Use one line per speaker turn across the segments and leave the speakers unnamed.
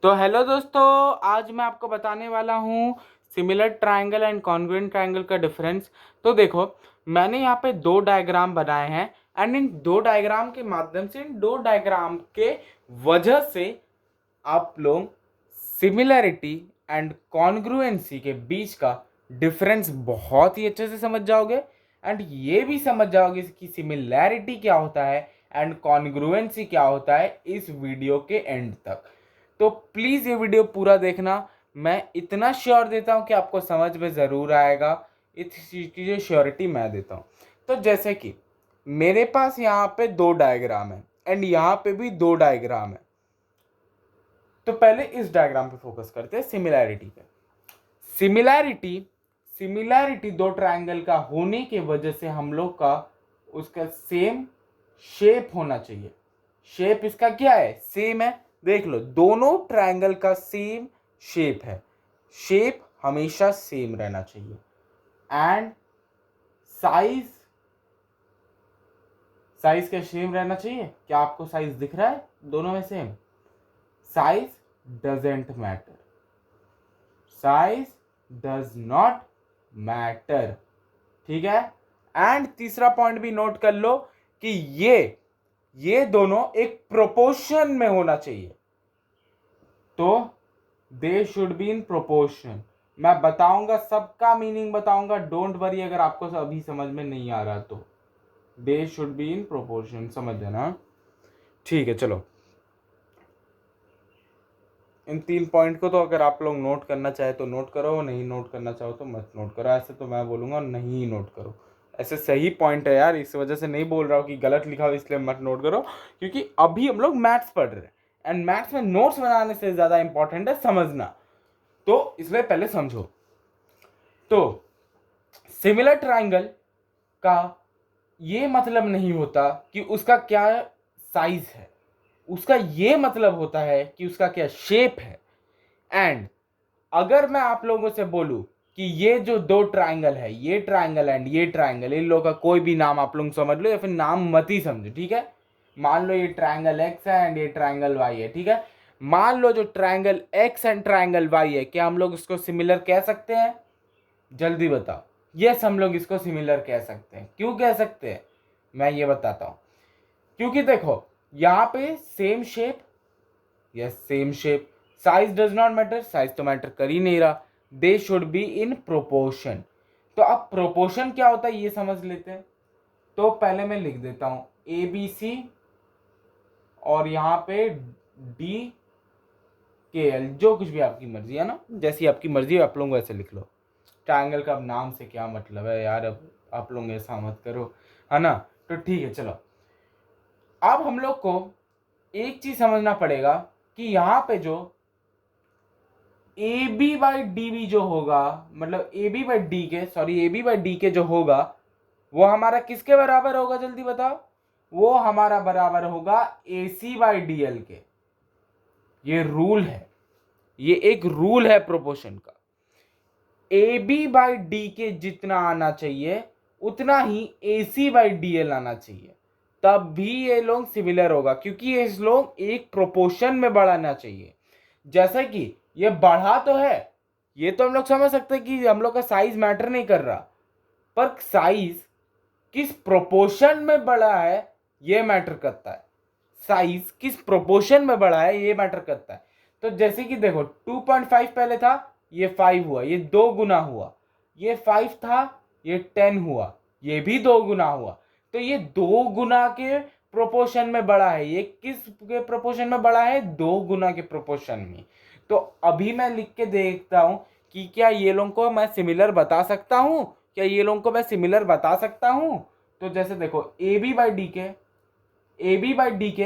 तो हेलो दोस्तों, आज मैं आपको बताने वाला हूँ similar triangle and congruent triangle का डिफरेंस। तो देखो, मैंने यहाँ पे दो डायग्राम बनाए हैं एंड इन दो डायग्राम के माध्यम से, इन दो डायग्राम के वजह से आप लोग सिमिलैरिटी एंड कॉन्ग्रुएंसी के बीच का डिफरेंस बहुत ही अच्छे से समझ जाओगे एंड ये भी समझ जाओगे कि सिमिलैरिटी क्या होता है एंड कॉन्ग्रुएंसी क्या होता है इस वीडियो के एंड तक। तो प्लीज़ ये वीडियो पूरा देखना। मैं इतना श्योर देता हूँ कि आपको समझ में ज़रूर आएगा। इस चीज़ की जो श्योरिटी मैं देता हूँ। तो जैसे कि मेरे पास यहाँ पे दो डायग्राम है एंड यहाँ पे भी दो डायग्राम है। तो पहले इस डायग्राम पे फोकस करते हैं, सिमिलैरिटी पे। सिमिलैरिटी दो ट्रायंगल का होने के वजह से हम लोग का उसका सेम शेप होना चाहिए। शेप इसका क्या है? सेम है। देख लो, दोनों ट्रायंगल का सेम शेप है। शेप हमेशा सेम रहना चाहिए एंड साइज का सेम रहना चाहिए। क्या आपको साइज दिख रहा है? दोनों में same. Size doesn't matter. Size does not matter. ठीक है। एंड तीसरा पॉइंट भी नोट कर लो कि ये दोनों एक प्रोपोर्शन में होना चाहिए। तो they should be in proportion. मैं बताऊंगा, सबका मीनिंग बताऊंगा, डोंट वरी अगर आपको अभी समझ में नहीं आ रहा तो। They should be in proportion, समझ जाना। ठीक है, चलो इन तीन पॉइंट को तो अगर आप लोग नोट करना चाहे तो नोट करो, नहीं नोट करना चाहो तो मत नोट करो। ऐसे तो मैं बोलूँगा नहीं नोट करो। ऐसे सही पॉइंट है यार, इस वजह से नहीं बोल रहा हूँ कि गलत लिखा हो इसलिए मत नोट करो, क्योंकि अभी हम लोग मैथ्स पढ़ रहे हैं एंड मैथ्स में नोट्स बनाने से ज़्यादा इंपॉर्टेंट है समझना। तो इसलिए पहले समझो। तो सिमिलर ट्राइंगल का ये मतलब नहीं होता कि उसका क्या साइज है, उसका ये मतलब होता है कि उसका क्या शेप है। एंड अगर मैं आप लोगों से बोलूं कि ये जो दो ट्राइंगल है, ये ट्राइंगल एंड ये ट्राइंगल, इन लोगों का कोई भी नाम आप लोग समझ लो या फिर नाम मत ही समझो, ठीक है। मान लो ये ट्राइंगल एक्स है एंड ये ट्राइंगल वाई है, ठीक है। मान लो जो triangle X and triangle Y है, क्या हम लोग इसको सिमिलर कह सकते हैं? जल्दी बताओ। यस, हम लोग इसको सिमिलर कह सकते हैं। क्यों कह सकते हैं मैं ये बताता हूं। क्योंकि देखो, यहां पे same shape, yes same shape. Size does not matter, size तो मैटर कर ही नहीं रहा। They should be in proportion. तो अब प्रोपोर्शन क्या होता है ये समझ लेते हैं। तो पहले मैं लिख देता हूं ए बी सी और यहां पे डी के एल, जो कुछ भी आपकी मर्जी है ना, जैसी आपकी मर्जी है आप लोग वैसे लिख लो। ट्रायंगल का अब नाम से क्या मतलब है यार, अब आप लोग ऐसा मत करो, है ना। तो ठीक है, चलो अब हम लोग को एक चीज समझना पड़ेगा कि यहां पे जो A B by D B जो होगा, मतलब ए बी बाई डी के, sorry A B by D के जो होगा वो हमारा किसके बराबर होगा? जल्दी बताओ। वो हमारा बराबर होगा ए सी बाई डी एल के। ये रूल है, ये एक रूल है प्रोपोर्शन का। ए बी बाई डी के जितना आना चाहिए उतना ही ए सी बाई डी एल आना चाहिए, तब भी ये लोग सिमिलर होगा, क्योंकि ये लोग एक प्रोपोर्शन में बढ़ाना चाहिए। जैसा कि ये बढ़ा तो है, ये तो हम लोग समझ सकते हैं कि हम लोग का साइज मैटर नहीं कर रहा, पर साइज किस प्रोपोर्शन में बढ़ा है ये मैटर करता है। साइज किस प्रोपोर्शन में बढ़ा है ये मैटर करता है। तो जैसे कि देखो 2.5 पहले था, ये 5 हुआ, ये 2 गुना हुआ। ये 5 था, ये 10 हुआ, ये भी 2 गुना हुआ। तो ये 2 गुना के प्रोपोर्शन में बढ़ा है। ये किस के प्रोपोर्शन में बढ़ा है? 2 गुना के प्रोपोर्शन में। तो अभी मैं लिख के देखता हूं कि क्या ये लोगों को मैं सिमिलर बता सकता हूं, क्या ये लोगों को मैं सिमिलर बता सकता हूं। तो जैसे देखो ए बी बाई डी के, ए बी बाई डी के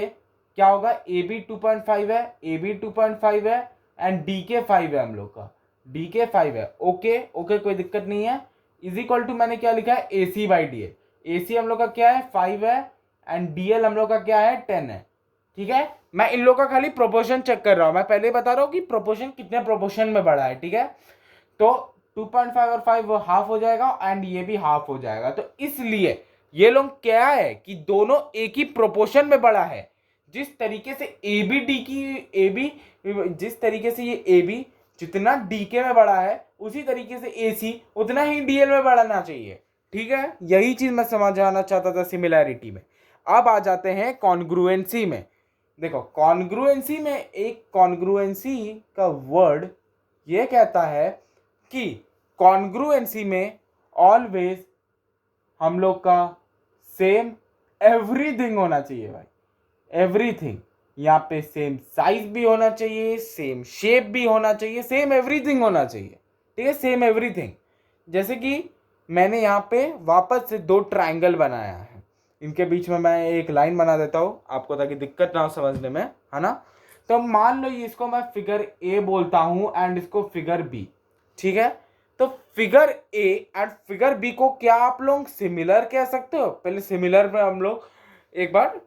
क्या होगा? ए बी 2.5 है, ए बी 2.5 है एंड डी के 5 है, हम लोग का डी के 5 है। ओके ओके, कोई दिक्कत नहीं है। इज इक्वल टू मैंने क्या लिखा है? ए सी बाई डी एल। ए सी हम लोग का क्या है? 5 है एंड डी एल हम लोग का क्या है? 10 है। ठीक है, मैं इन लोग का खाली प्रोपोर्शन चेक कर रहा हूं। मैं पहले बता रहा हूं कि प्रोपोर्शन कितने प्रोपोर्शन में बढ़ा है, ठीक है। तो 2.5 और 5 वो हाफ हो जाएगा एंड ये भी हाफ हो जाएगा। तो इसलिए ये लोग क्या है कि दोनों एक ही प्रोपोर्शन में बढ़ा है। जिस तरीके से ए बी डी की ए बी जिस तरीके से ये ए बी जितना डी के में बड़ा है उसी तरीके से ए सी उतना ही डी एल में बढ़ना चाहिए। ठीक है, यही चीज मैं समझाना चाहता था सिमिलैरिटी में। अब आ जाते हैं कॉन्ग्रुएंसी में। देखो कॉन्ग्रुएंसी में, एक कॉन्ग्रुएंसी का वर्ड ये कहता है कि कॉन्ग्रुएंसी में ऑलवेज हम लोग का सेम एवरीथिंग होना चाहिए भाई, एवरीथिंग। यहाँ पे सेम साइज भी होना चाहिए, सेम शेप भी होना चाहिए, सेम एवरीथिंग होना चाहिए। ठीक है, सेम एवरीथिंग। जैसे कि मैंने यहाँ पे वापस से दो ट्रायंगल बनाया है, इनके बीच में मैं एक लाइन बना देता हूँ आपको ताकि दिक्कत ना हो समझने में, है ना। तो मान लो इसको मैं फिगर ए बोलता हूँ एंड इसको फिगर बी। ठीक है, तो figure A and figure B को क्या आप लोग सिमिलर कह सकते हो? पहले सिमिलर में हम लोग एक बार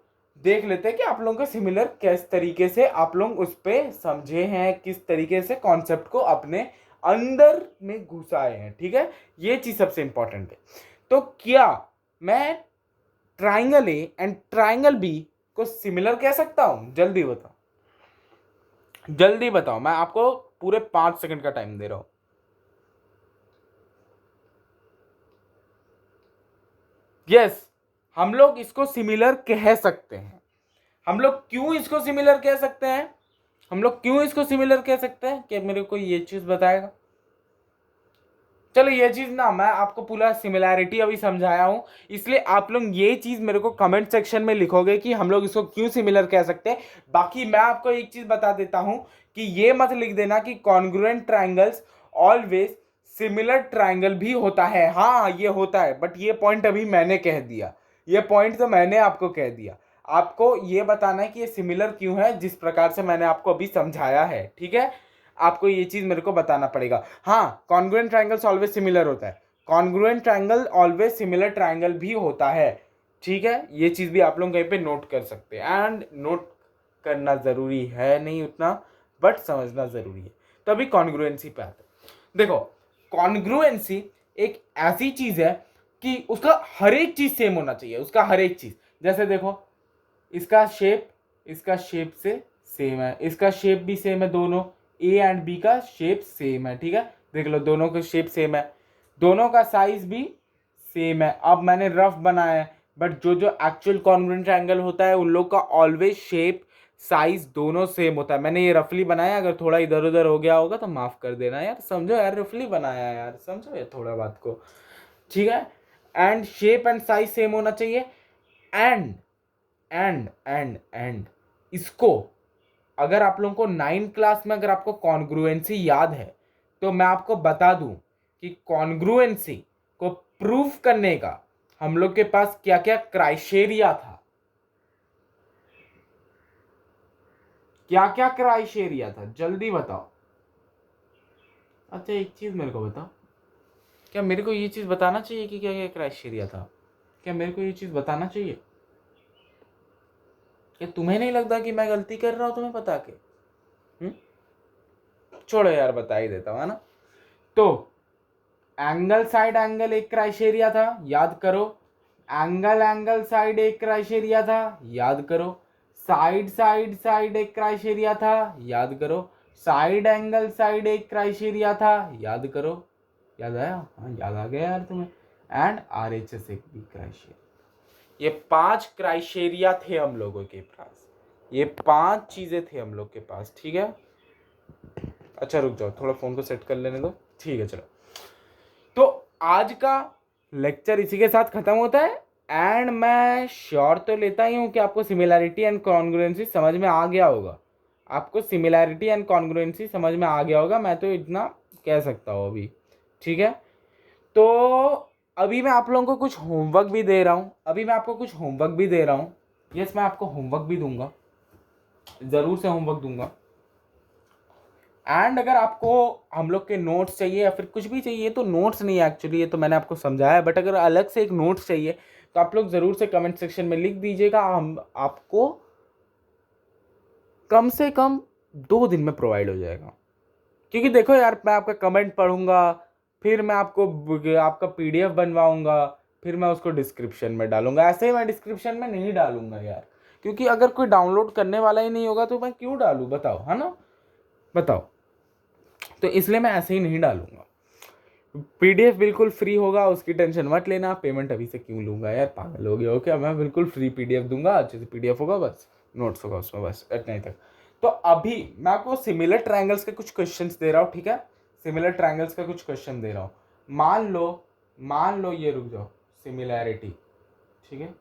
देख लेते हैं कि आप लोगों का सिमिलर किस तरीके से आप लोग उस पर समझे हैं, किस तरीके से कॉन्सेप्ट को अपने अंदर में घुसाए हैं। ठीक है, ये चीज सबसे इंपॉर्टेंट है। तो क्या मैं triangle A and triangle B को सिमिलर कह सकता हूं? जल्दी बताओ, जल्दी बताओ, मैं आपको पूरे 5 सेकंड का टाइम दे रहा हूं। यस, हम लोग इसको सिमिलर कह सकते हैं। हम लोग क्यों इसको सिमिलर कह सकते हैं? हम लोग क्यों इसको सिमिलर कह सकते हैं? क्या मेरे को ये चीज बताएगा? चलो ये चीज ना मैं आपको पूरा सिमिलैरिटी अभी समझाया हूं, इसलिए आप लोग ये चीज मेरे को कमेंट सेक्शन में लिखोगे कि हम लोग इसको क्यों सिमिलर कह सकते हैं। बाकी मैं आपको एक चीज बता देता हूं कि ये मत लिख देना कि congruent triangles always similar triangle भी होता है। हाँ ये होता है, बट ये पॉइंट अभी मैंने कह दिया, ये पॉइंट तो मैंने आपको कह दिया। आपको ये बताना है कि ये सिमिलर क्यों है, जिस प्रकार से मैंने आपको अभी समझाया है। ठीक है, आपको ये चीज मेरे को बताना पड़ेगा। हाँ, कॉन्ग्रुएंट ट्रायंगल्स ऑलवेज सिमिलर होता है, congruent triangle always similar triangle भी होता है। ठीक है, ये चीज भी आप लोग कहीं पे नोट कर सकते हैं, एंड नोट करना जरूरी है नहीं उतना, बट समझना जरूरी है। तभी कॉन्ग्रुएंसी पे आते हैं। देखो कॉन्ग्रुएंसी एक ऐसी चीज है कि उसका हर एक चीज सेम होना चाहिए, उसका हर एक चीज। जैसे देखो इसका शेप से सेम है, इसका शेप भी सेम है, दोनों ए एंड बी का शेप सेम है। ठीक है, देख लो दोनों का शेप सेम है, दोनों का साइज भी सेम है। अब मैंने रफ बनाया है, बट जो जो एक्चुअल कॉन्ग्रुएंट ट्रायंगल होता है उन लोग का ऑलवेज शेप साइज दोनों सेम होता है। मैंने ये रफली बनाया, अगर थोड़ा इधर उधर हो गया होगा तो माफ कर देना यार, समझो यार, रफली बनाया है यार, समझो यार थोड़ा बात को। ठीक है, and shape and size same होना चाहिए। एंड एंड इसको अगर आप लोगों को 9 क्लास में अगर आपको कॉन्ग्रुएंसी याद है तो मैं आपको बता दूं कि कॉन्ग्रुएंसी को प्रूव करने का हम लोग के पास क्या क्या क्राइटेरिया था, क्या क्या क्राइटेरिया था, जल्दी बताओ। अच्छा एक चीज मेरे को बताओ, क्या मेरे को ये चीज बताना चाहिए कि क्या क्या क्राइटेरिया था? क्या मेरे को ये चीज बताना चाहिए? क्या तुम्हें नहीं लगता कि मैं गलती कर रहा हूं तुम्हें बता के? छोड़ो यार, बता ही देता हूं, है ना। तो एंगल साइड एंगल एक क्राइटेरिया था, याद करो। एंगल साइड एक क्राइटेरिया था, याद करो। साइड साइड साइड एक क्राइटेरिया था, याद करो। साइड एंगल साइड एक क्राइटेरिया था, याद करो। याद आया? हाँ याद आ गया यार तुम्हें। एंड RHS एक भी क्राइटेरिया। ये 5 क्राइटेरिया थे हम लोगों के पास, ये 5 चीजें थे हम लोग के पास। ठीक है, अच्छा रुक जाओ, थोड़ा फोन को सेट कर लेने दो। ठीक है चलो, तो आज का लेक्चर इसी के साथ खत्म होता है। एंड मैं श्योर तो लेता ही हूँ कि आपको सिमिलैरिटी एंड कॉन्ग्रुएंसी समझ में आ गया होगा, आपको सिमिलैरिटी एंड कॉन्ग्रुएंसी समझ में आ गया होगा, मैं तो इतना कह सकता हूँ अभी। ठीक है, तो अभी मैं आप लोगों को कुछ होमवर्क भी दे रहा हूँ, अभी मैं आपको कुछ होमवर्क भी दे रहा हूँ। यस, मैं आपको होमवर्क भी दूंगा, ज़रूर से होमवर्क दूंगा। एंड अगर आपको हम लोग के नोट्स चाहिए या फिर कुछ भी चाहिए, तो नोट्स नहीं है एक्चुअली, ये तो मैंने आपको समझाया है, बट अगर अलग से एक नोट्स चाहिए तो आप लोग ज़रूर से कमेंट सेक्शन में लिख दीजिएगा, हम आपको कम से कम 2 दिन में प्रोवाइड हो जाएगा। क्योंकि देखो यार, मैं आपका कमेंट पढ़ूंगा, फिर मैं आपको आपका PDF बनवाऊंगा, फिर मैं उसको डिस्क्रिप्शन में डालूंगा। ऐसे ही मैं डिस्क्रिप्शन में नहीं डालूंगा यार, क्योंकि अगर कोई डाउनलोड करने वाला ही नहीं होगा तो मैं क्यों डालूँ, बताओ, है ना, बताओ। तो इसलिए मैं ऐसे ही नहीं डालूंगा। पीडीएफ बिल्कुल फ्री होगा, उसकी टेंशन मत लेना। पेमेंट अभी से क्यों लूंगा यार, पागल हो गया हो क्या? मैं बिल्कुल फ्री पीडीएफ दूंगा, अच्छे से पीडीएफ होगा, बस नोट्स होगा उसमें, बस इतना ही तक। तो अभी मैं आपको सिमिलर ट्रायंगल्स के कुछ क्वेश्चंस दे रहा हूँ, ठीक है, सिमिलर ट्रायंगल्स का कुछ क्वेश्चन दे रहा हूँ। मान लो ये, रुक जाओ, सिमिलैरिटी, ठीक है,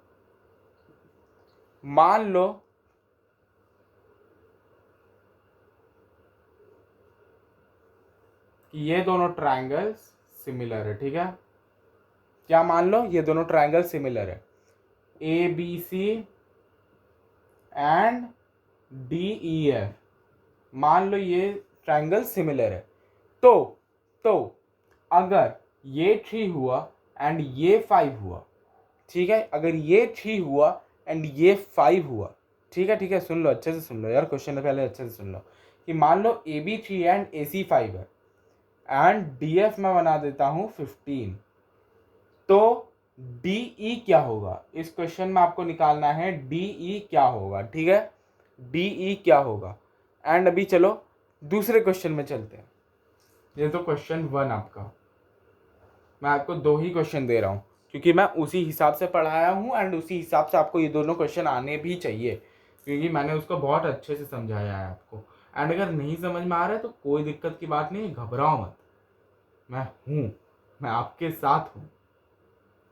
मान लो कि ये दोनों ट्रायंगल्स सिमिलर है, ठीक है, क्या मान लो ये दोनों ट्रायंगल सिमिलर है, A B C and D E F, मान लो ये ट्रायंगल सिमिलर है। तो अगर ये 3 हुआ एंड ये 5 हुआ, ठीक है, अगर ये 3 हुआ एंड ये 5 हुआ, ठीक है, ठीक है, सुन लो, अच्छे से सुन लो यार, क्वेश्चन पहले अच्छे से सुन लो, कि मान लो ए बी 3 एंड ए सी 5 है एंड डी एफ मैं बना देता हूँ 15, तो डी ई क्या होगा? इस क्वेश्चन में आपको निकालना है डी ई क्या होगा, ठीक है, डी ई क्या होगा। एंड अभी चलो दूसरे क्वेश्चन में चलते हैं। ये तो क्वेश्चन 1 आपका, मैं आपको 2 ही क्वेश्चन दे रहा हूँ क्योंकि मैं उसी हिसाब से पढ़ाया हूँ एंड उसी हिसाब से आपको ये दोनों क्वेश्चन आने भी चाहिए, क्योंकि मैंने उसको बहुत अच्छे से समझाया है आपको। एंड अगर नहीं समझ में आ रहा है तो कोई दिक्कत की बात नहीं, घबराओ मत, मैं हूँ, मैं आपके साथ हूँ।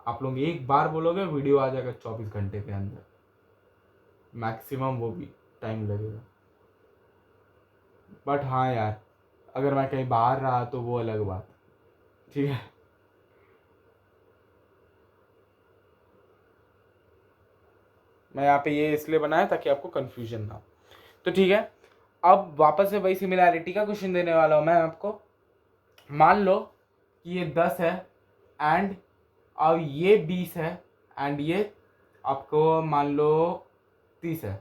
आप लोग एक बार बोलोगे वीडियो आ जाएगा 24 घंटे के अंदर, मैक्सिमम, वो भी टाइम लगेगा। बट हाँ यार, अगर मैं कहीं बाहर रहा तो वो अलग बात, ठीक है। मैं यहाँ पे ये इसलिए बनाया ताकि आपको कंफ्यूजन ना हो। तो ठीक है, अब वापस से वही सिमिलैरिटी का क्वेश्चन देने वाला हूँ मैं आपको। मान लो कि ये 10 है एंड अब ये 20 है एंड ये आपको मान लो 30 है,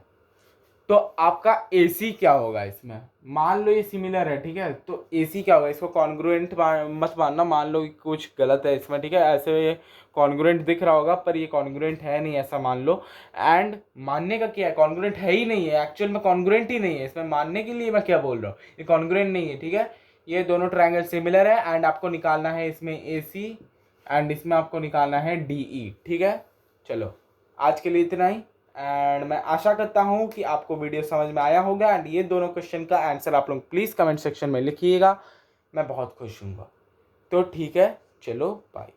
तो आपका AC क्या होगा इसमें? मान लो ये सिमिलर है, ठीक है, तो AC क्या होगा? इसको कॉन्ग्रुएंट मत मानना, मान लो कुछ गलत है इसमें, ठीक है, ऐसे ये कॉन्ग्रुएंट दिख रहा होगा पर ये कॉन्ग्रुएंट है नहीं, ऐसा मान लो। एंड मानने का क्या है, कॉन्ग्रुएंट है ही नहीं है, एक्चुअल में कॉन्ग्रुएंट ही नहीं है, इसमें मानने के लिए मैं क्या बोल रहा हूँ, ये कॉन्ग्रुएंट नहीं है, ठीक है। ये दोनों ट्रायंगल सिमिलर है एंड आपको निकालना है इसमें AC एंड इसमें आपको निकालना है DE, ठीक है। चलो आज के लिए इतना ही, एंड मैं आशा करता हूँ कि आपको वीडियो समझ में आया होगा एंड ये दोनों क्वेश्चन का आंसर आप लोग प्लीज़ कमेंट सेक्शन में लिखिएगा, मैं बहुत खुश हूँगा। तो ठीक है, चलो बाय।